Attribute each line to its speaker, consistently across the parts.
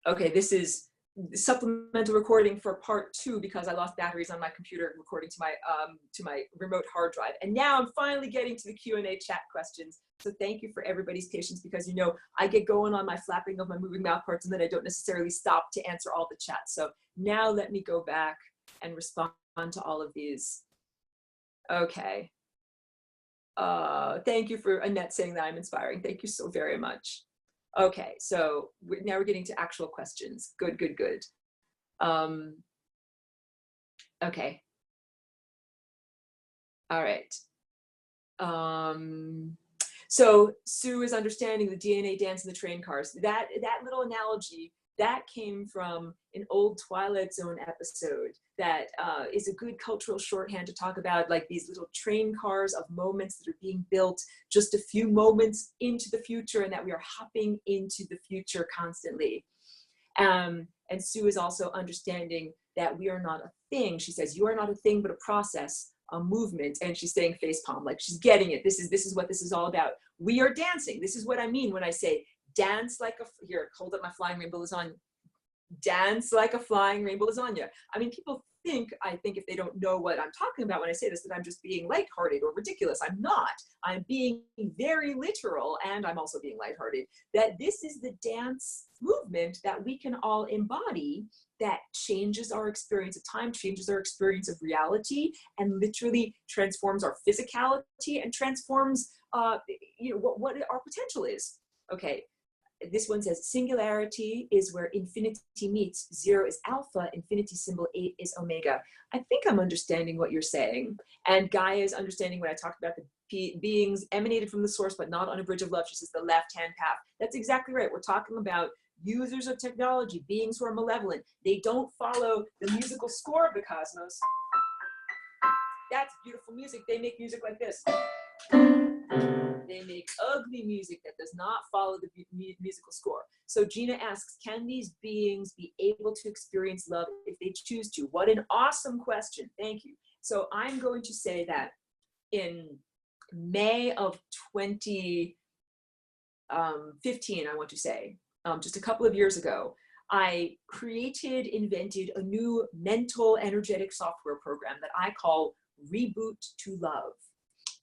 Speaker 1: Okay, this is supplemental recording for part 2 because I lost batteries on my computer recording to my remote hard drive. And now I'm finally getting to the Q&A chat questions. So thank you for everybody's patience, because you know I get going on my flapping of my moving mouth parts and then I don't necessarily stop to answer all the chats. So now let me go back and respond to all of these. Okay. Thank you for Annette saying that I'm inspiring. Thank you so very much. Okay, so now we're getting to actual questions. Good, good, good. Okay. All right. So Sue is understanding the DNA dance in the train cars. That little analogy, that came from an old Twilight Zone episode that is a good cultural shorthand to talk about like these little train cars of moments that are being built just a few moments into the future, and that we are hopping into the future constantly. And Sue is also understanding that we are not a thing. She says, you are not a thing, but a process, a movement. And she's saying facepalm, like she's getting it. This is what this is all about. We are dancing. This is what I mean when I say dance like a, here, hold up my flying rainbow lasagna. Dance like a flying rainbow lasagna. I mean, people think, I think if they don't know what I'm talking about when I say this, that I'm just being lighthearted or ridiculous. I'm not. I'm being very literal, and I'm also being lighthearted. That this is the dance movement that we can all embody that changes our experience of time, changes our experience of reality, and literally transforms our physicality and transforms you know, what our potential is. Okay. This one says, singularity is where infinity meets. 0 is alpha, infinity symbol, 8 is omega. I think I'm understanding what you're saying. And Gaia is understanding when I talk about the beings emanated from the source, but not on a bridge of love. She says the left-hand path. That's exactly right. We're talking about users of technology, beings who are malevolent. They don't follow the musical score of the cosmos. That's beautiful music. They make music like this. They make ugly music that does not follow the musical score. So Gina asks, can these beings be able to experience love if they choose to? What an awesome question. Thank you. So I'm going to say that in May of 2015, I want to say, just a couple of years ago, I invented a new mental energetic software program that I call Reboot to Love.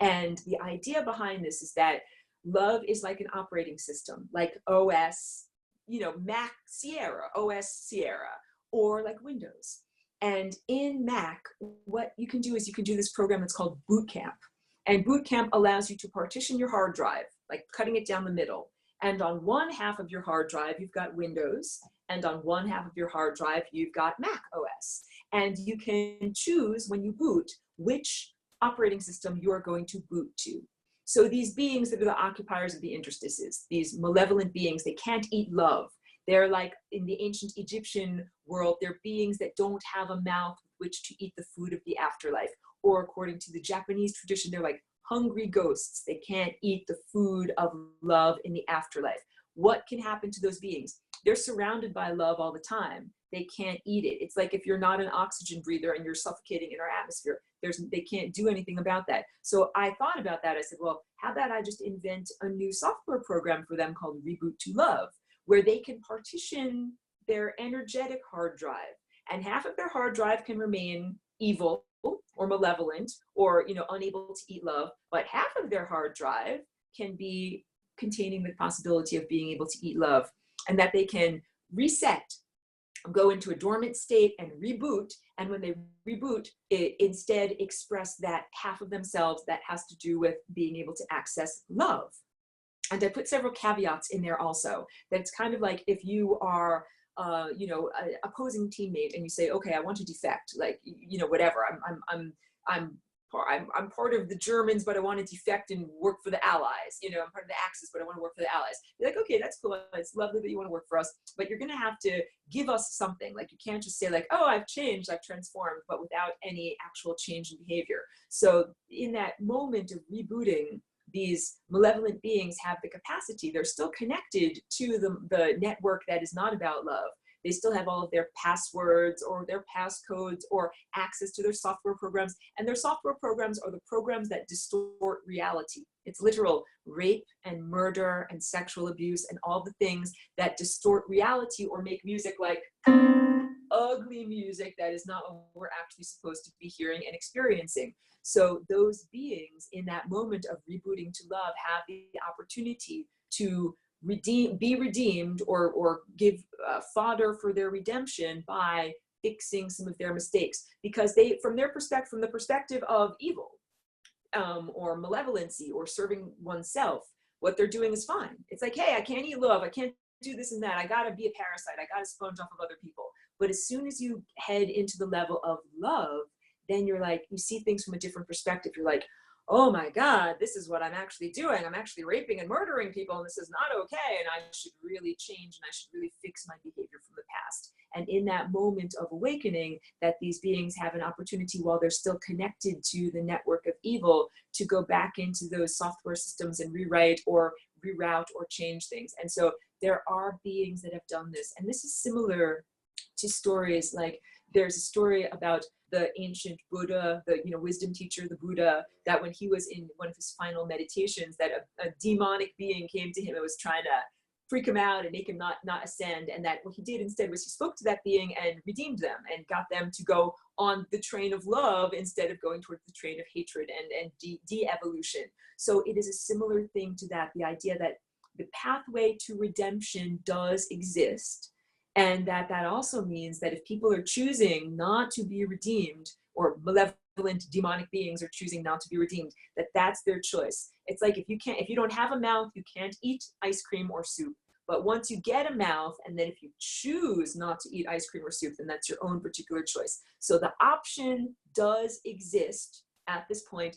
Speaker 1: And the idea behind this is that love is like an operating system, like OS, you know, Mac Sierra, OS Sierra, or like Windows. And in Mac, what you can do is you can do this program that's called Boot Camp. And Boot Camp allows you to partition your hard drive, like cutting it down the middle. And on one half of your hard drive, you've got Windows. And on one half of your hard drive, you've got Mac OS. And you can choose when you boot which operating system you are going to boot to. So these beings that are the occupiers of the interstices, these malevolent beings, they can't eat love. They're like in the ancient Egyptian world, they're beings that don't have a mouth with which to eat the food of the afterlife. Or according to the Japanese tradition, they're like hungry ghosts. They can't eat the food of love in the afterlife. What can happen to those beings? They're surrounded by love all the time. They can't eat it. It's like if you're not an oxygen breather and you're suffocating in our atmosphere, they can't do anything about that. So I thought about that. I said, well, how about I just invent a new software program for them called Reboot to Love, where they can partition their energetic hard drive, and half of their hard drive can remain evil or malevolent or, you know, unable to eat love, but half of their hard drive can be containing the possibility of being able to eat love, and that they can reset, go into a dormant state and reboot. And when they reboot, it instead express that half of themselves that has to do with being able to access love. And I put several caveats in there also, that it's kind of like if you are, you know, an opposing teammate and you say, okay, I want to defect, like, you know, whatever, I'm part of the Germans, but I want to defect and work for the Allies. You know, I'm part of the Axis, but I want to work for the Allies. You're like, okay, that's cool. It's lovely that you want to work for us, but you're going to have to give us something. Like, you can't just say like, oh, I've changed, I've transformed, but without any actual change in behavior. So in that moment of rebooting, these malevolent beings have the capacity, they're still connected to the network that is not about love. They still have all of their passwords or their passcodes or access to their software programs. And their software programs are the programs that distort reality. It's literal rape and murder and sexual abuse and all the things that distort reality or make music like ugly music that is not what we're actually supposed to be hearing and experiencing. So those beings in that moment of rebooting to love have the opportunity to be redeemed or give fodder for their redemption by fixing some of their mistakes, because they, from their perspective, from the perspective of evil or malevolency or serving oneself, what they're doing is fine. It's like, hey, I can't eat love, I can't do this and that, I gotta be a parasite, I gotta sponge off of other people. But as soon as you head into the level of love, then you're like, you see things from a different perspective. You're like, oh my God, this is what I'm actually doing. I'm actually raping and murdering people, and this is not okay. And I should really change, and I should really fix my behavior from the past. And in that moment of awakening, that these beings have an opportunity, while they're still connected to the network of evil, to go back into those software systems and rewrite or reroute or change things. And so there are beings that have done this. And this is similar to stories like, there's a story about the ancient Buddha, the wisdom teacher, the Buddha, that when he was in one of his final meditations, that a demonic being came to him and was trying to freak him out and make him not ascend. And that what he did instead was he spoke to that being and redeemed them and got them to go on the train of love instead of going towards the train of hatred and de-evolution. So it is a similar thing to that, the idea that the pathway to redemption does exist. And that also means that if people are choosing not to be redeemed, or malevolent demonic beings are choosing not to be redeemed, that's their choice. It's like, if you don't have a mouth, you can't eat ice cream or soup. But once you get a mouth, and then if you choose not to eat ice cream or soup, then that's your own particular choice. So the option does exist at this point.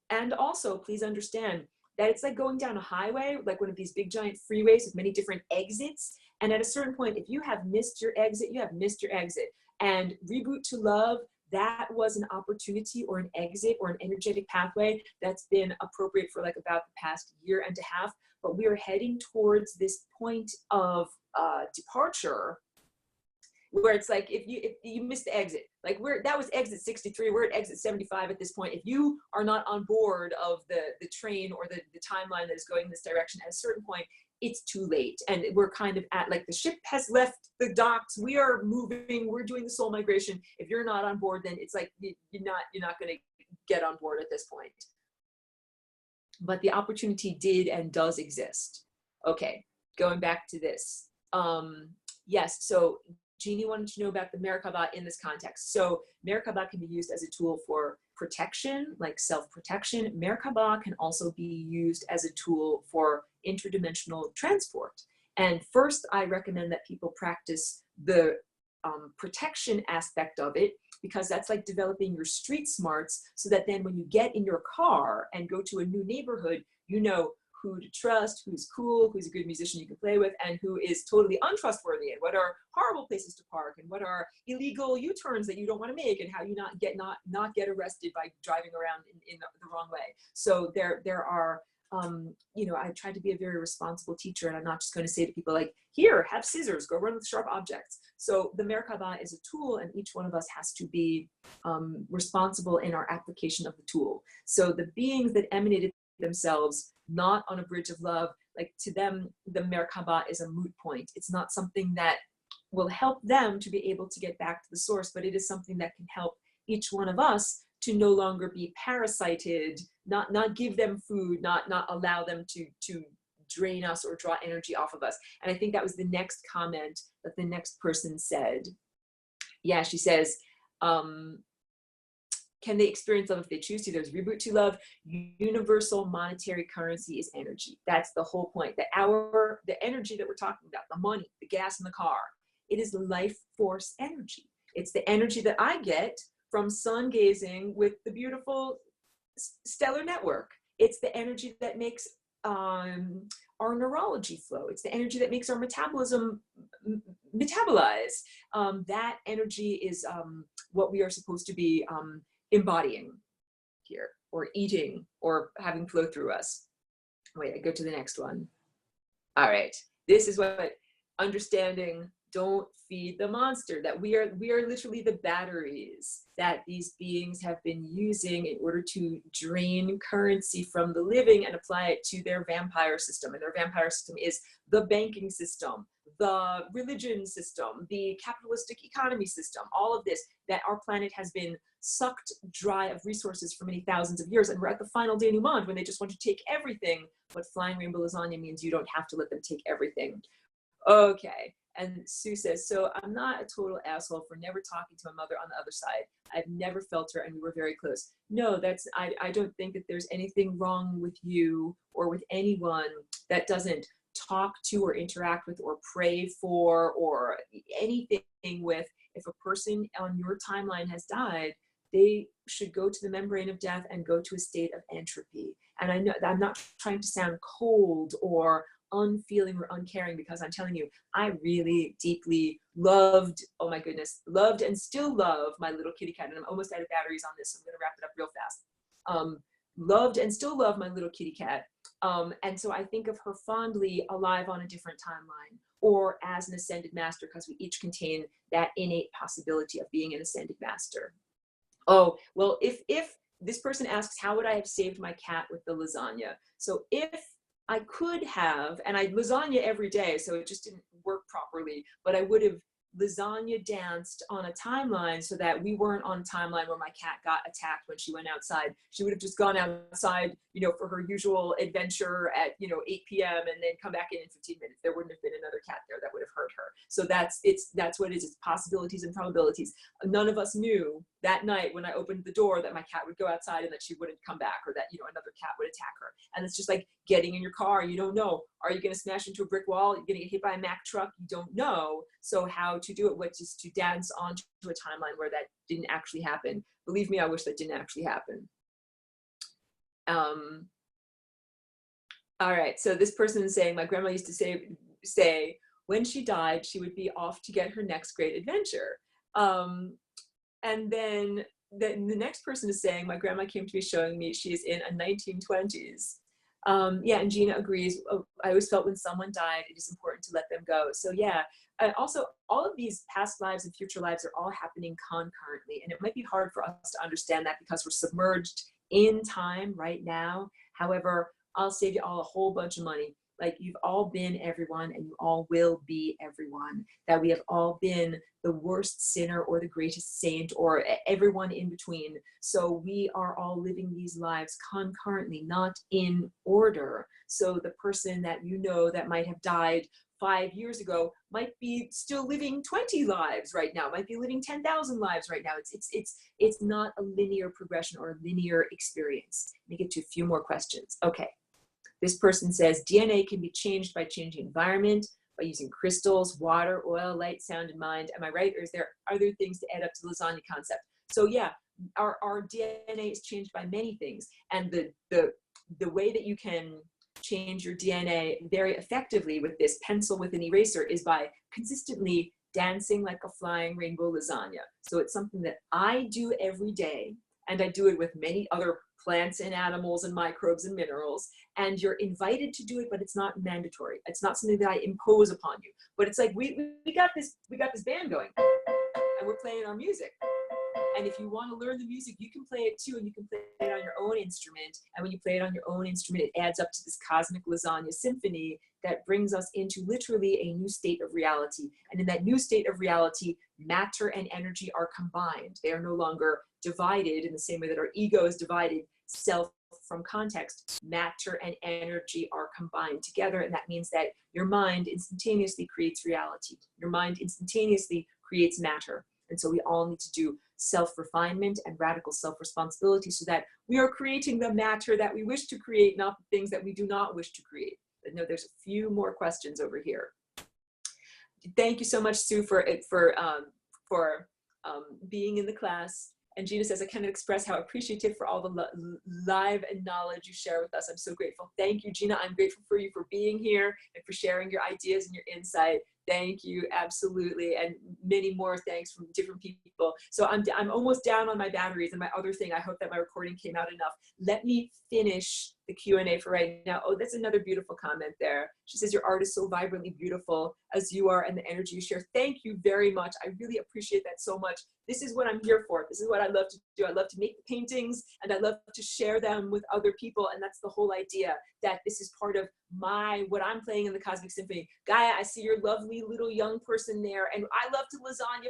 Speaker 1: And also, please understand that it's like going down a highway, like one of these big giant freeways with many different exits. And at a certain point, if you have missed your exit, you have missed your exit. And Reboot to Love, that was an opportunity or an exit or an energetic pathway that's been appropriate for like about the past year and a half. But we are heading towards this point of departure, where it's like, if you missed the exit, like that was exit 63, we're at exit 75 at this point. If you are not on board of the train or the timeline that is going in this direction, at a certain point, it's too late. And we're kind of at, like, the ship has left the docks, we are moving, we're doing the soul migration. If you're not on board, then it's like, you're not going to get on board at this point. But the opportunity did and does exist. Okay, going back to this. Yes, so Jeannie wanted to know about the Merkabah in this context. So Merkabah can be used as a tool for protection, like self-protection. Merkabah can also be used as a tool for interdimensional transport. And first, I recommend that people practice the protection aspect of it, because that's like developing your street smarts, so that then when you get in your car and go to a new neighborhood, you know who to trust, who's cool, who's a good musician you can play with, and who is totally untrustworthy, and what are horrible places to park, and what are illegal U-turns that you don't want to make, and how you not get arrested by driving around in the wrong way. So there are I try to be a very responsible teacher, and I'm not just going to say to people like, here, have scissors, go run with sharp objects. So the Merkabah is a tool, and each one of us has to be responsible in our application of the tool. So the beings that emanated themselves not on a bridge of love, like, to them, the Merkabah is a moot point. It's not something that will help them to be able to get back to the source, but it is something that can help each one of us to no longer be parasited, not give them food, not allow them to drain us or draw energy off of us. And I think that was the next comment that the next person said. Yeah, she says, can they experience love if they choose to? There's Reboot to Love. Universal monetary currency is energy. That's the whole point. The energy that we're talking about, the money, the gas in the car, it is life force energy. It's the energy that I get from sun gazing with the beautiful stellar network. It's the energy that makes our neurology flow. It's the energy that makes our metabolism metabolize. That energy is what we are supposed to be embodying here, or eating, or having flow through us. Wait, I go to the next one. All right, this is what understanding don't feed the monster, that we are literally the batteries that these beings have been using in order to drain currency from the living and apply it to their vampire system. And their vampire system is the banking system, the religion system, the capitalistic economy system, all of this, that our planet has been sucked dry of resources for many thousands of years. And we're at the final denouement when they just want to take everything. But flying rainbow lasagna means you don't have to let them take everything. Okay. And Sue says, so I'm not a total asshole for never talking to my mother on the other side. I've never felt her and we were very close. No, I don't think that there's anything wrong with you or with anyone that doesn't talk to or interact with or pray for or anything with. If a person on your timeline has died, they should go to the membrane of death and go to a state of entropy. And I know that I'm not trying to sound cold or unfeeling or uncaring, because I'm telling you, I really deeply loved, oh my goodness, loved and still love my little kitty cat. And I'm almost out of batteries on this, so I'm going to wrap it up real fast. Loved and still love my little kitty cat. And so I think of her fondly alive on a different timeline or as an ascended master, because we each contain that innate possibility of being an ascended master. Oh, well, if this person asks, how would I have saved my cat with the lasagna? So if I could have, and I lasagna every day, so it just didn't work properly, but I would have lasagna danced on a timeline so that we weren't on a timeline where my cat got attacked when she went outside. She would have just gone outside, you know, for her usual adventure at, 8 p.m. and then come back in 15 minutes. There wouldn't have been another cat there that would have hurt her. So that's what it is. It's possibilities and probabilities. None of us knew that night when I opened the door that my cat would go outside and that she wouldn't come back, or that, another cat would attack her. And it's just like getting in your car. You don't know. Are you going to smash into a brick wall? You're going to get hit by a Mack truck? You don't know. So how to do it, which is to dance onto a timeline where that didn't actually happen. Believe me, I wish that didn't actually happen. All right, so this person is saying, my grandma used to say when she died, she would be off to get her next great adventure. And then the next person is saying, my grandma came to me showing me she's in a 1920s. Yeah, and Gina agrees. Oh, I always felt when someone died, it is important to let them go. So yeah, also all of these past lives and future lives are all happening concurrently. And it might be hard for us to understand that because we're submerged in time right now. However, I'll save you all a whole bunch of money. Like, you've all been everyone and you all will be everyone. That we have all been the worst sinner or the greatest saint or everyone in between. So we are all living these lives concurrently, not in order. So the person that that might have died 5 years ago might be still living 20 lives right now, might be living 10,000 lives right now. It's not a linear progression or a linear experience. Let me get to a few more questions. Okay. This person says DNA can be changed by changing environment, by using crystals, water, oil, light, sound, and mind. Am I right? Or is there other things to add up to the lasagna concept? So yeah, our DNA is changed by many things. And the way that you can change your DNA very effectively with this pencil with an eraser is by consistently dancing like a flying rainbow lasagna. So it's something that I do every day, and I do it with many other plants and animals and microbes and minerals, and you're invited to do it, but it's not mandatory. It's not something that I impose upon you, but it's like we got this band going and we're playing our music. And if you want to learn the music, you can play it too, and you can play it on your own instrument. And when you play it on your own instrument, it adds up to this cosmic lasagna symphony that brings us into literally a new state of reality. And in that new state of reality, matter and energy are combined. They are no longer divided in the same way that our ego is divided, self from context. Matter and energy are combined together, and that means that your mind instantaneously creates reality. Your mind instantaneously creates matter. And so we all need to do self-refinement and radical self-responsibility so that we are creating the matter that we wish to create, not the things that we do not wish to create. But no, there's a few more questions over here. Thank you so much, Sue, for being in the class. And Gina says, I cannot express how appreciative for all the live and knowledge you share with us. I'm so grateful. Thank you, Gina. I'm grateful for you for being here and for sharing your ideas and your insight. Thank you, absolutely. And many more thanks from different people. So I'm almost down on my batteries, and my other thing, I hope that my recording came out enough. Let me finish the Q&A for right now. Oh, that's another beautiful comment there. She says, your art is so vibrantly beautiful as you are and the energy you share. Thank you very much. I really appreciate that so much. This is what I'm here for. This is what I love to do. I love to make the paintings and I love to share them with other people. And that's the whole idea, that this is part of what I'm playing in the Cosmic Symphony. Gaia, I see your lovely little young person there. And I love to lasagna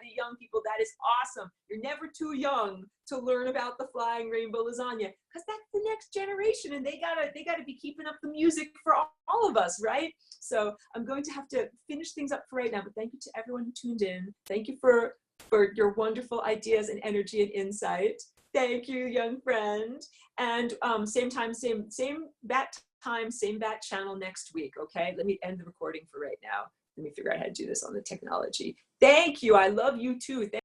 Speaker 1: the young people. That is awesome. You're never too young to learn about the flying rainbow lasagna, because that's the next generation and they gotta be keeping up the music for all of us, right? So I'm going to have to finish things up for right now, but thank you to everyone who tuned in. Thank you for your wonderful ideas and energy and insight. Thank you, young friend. And same time, same bat time, same bat channel next week. Okay, let me end the recording for right now. Let me figure out how to do this on the technology. Thank you. I love you too.